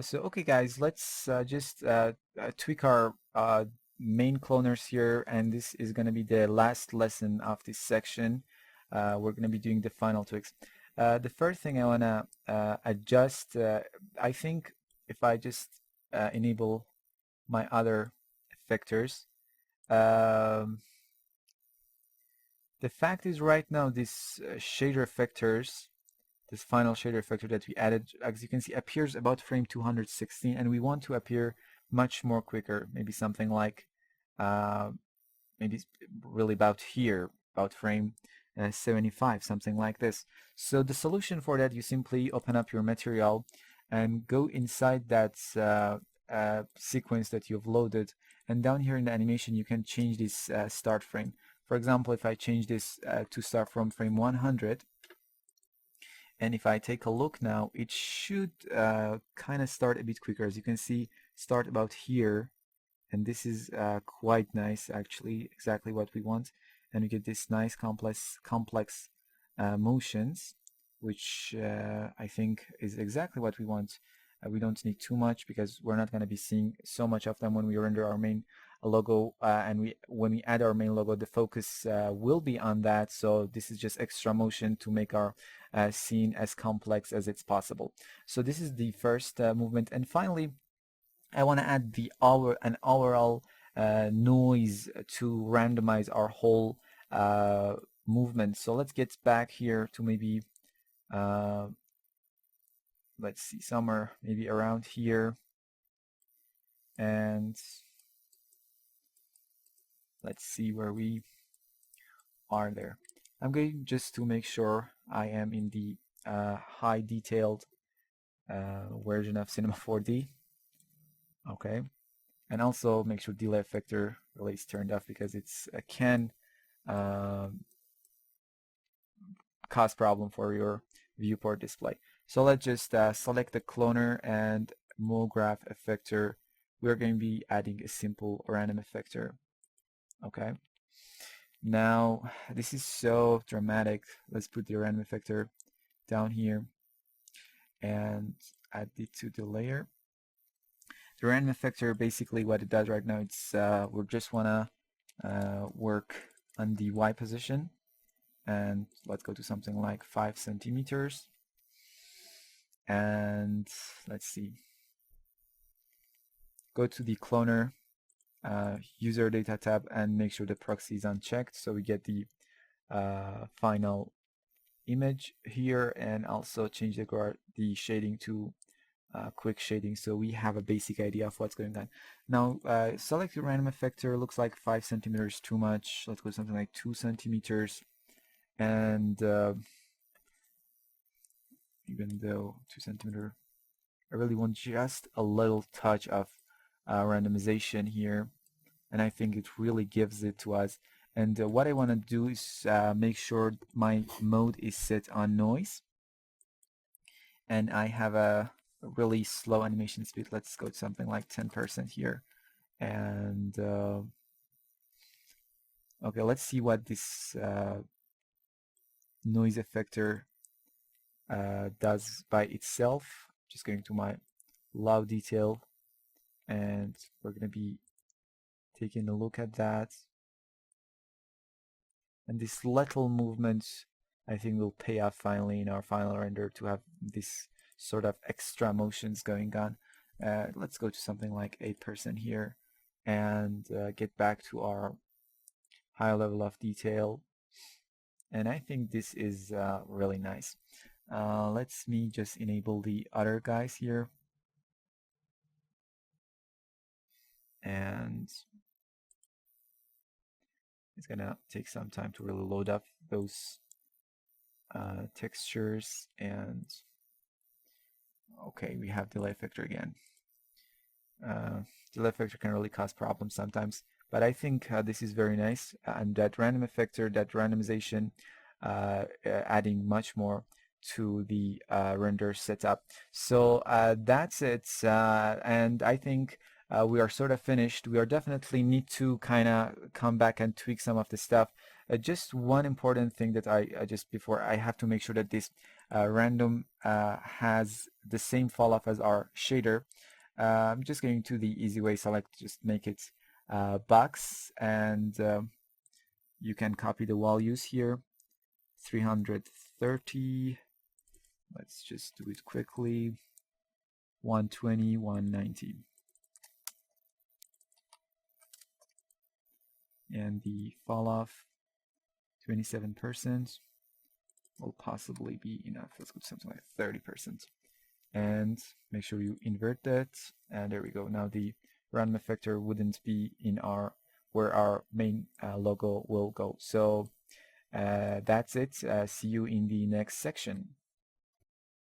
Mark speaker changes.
Speaker 1: So okay guys, let's just tweak our main cloners here, and this is going to be the last lesson of this section. We're going to be doing the final tweaks. The first thing I want to adjust, I think if I just enable my other effectors, um, the fact is right now this shader effectors, this final shader effector that we added, as you can see, appears about frame 216, and we want to appear much more quicker, maybe something like uh, maybe really about here, about frame 75, something like this. So the solution for that, you simply open up your material and go inside that sequence that you've loaded, and down here in the animation you can change this start frame. For example, if I change this to start from frame 100, and if I take a look now, it should kind of start a bit quicker. As you can see, start about here, and this is quite nice, actually, exactly what we want. And we get this nice complex motions, which I think is exactly what we want. We don't need too much because we're not going to be seeing so much of them when we render our main logo, and when we add our main logo, the focus will be on that. So this is just extra motion to make our scene as complex as it's possible. So this is the first movement, and finally I want to add an overall noise to randomize our whole movement. So let's get back here to maybe uh, let's see, somewhere maybe around here, and let's see where we are there. I'm going just to make sure I am in the high detailed version of Cinema 4D. Okay, and also make sure delay effector really is turned off because it's can cause problem for your viewport display. So let's just select the cloner and MoGraph effector. We're going to be adding a simple random effector. Okay. Now this is so dramatic. Let's put the random effector down here and add it to the layer. The random effector, basically what it does right now, it's we just wanna work on the Y position, and let's go to something like 5 centimeters, and let's see, go to the cloner user data tab and make sure the proxy is unchecked so we get the final image here, and also change the shading to quick shading so we have a basic idea of what's going on. Now select your random effector. Looks like 5 centimeters too much. Let's go something like 2 centimeters, and even though 2 centimeter, I really want just a little touch of randomization here, and I think it really gives it to us. And what I want to do is make sure my mode is set on noise, and I have a really slow animation speed. Let's go to something like 10% here, and okay, let's see what this noise effector does by itself. Just going to my loud detail, and we're going to be taking a look at that. And this little movement, I think, will pay off finally in our final render to have this sort of extra motions going on. Let's go to something like 8% here and get back to our high level of detail. And I think this is really nice. Let's me just enable the other guys here. And it's gonna take some time to really load up those textures. And okay, we have delay effector again. Delay effector can really cause problems sometimes, but I think this is very nice, and that random effector, that randomization, adding much more to the render setup. So that's it, and I think we are sort of finished. We are definitely need to kind of come back and tweak some of the stuff. Just one important thing that I just before I have to make sure that this random has the same fall off as our shader. I'm just going to the easy way select, just make it box, and you can copy the values here. 330. Let's just do it quickly. 120, 190. And the fall off 27% will possibly be enough. Let's go to something like 30%. And make sure you invert that. And there we go. Now the random effector wouldn't be in our where our main logo will go. So that's it. See you in the next section.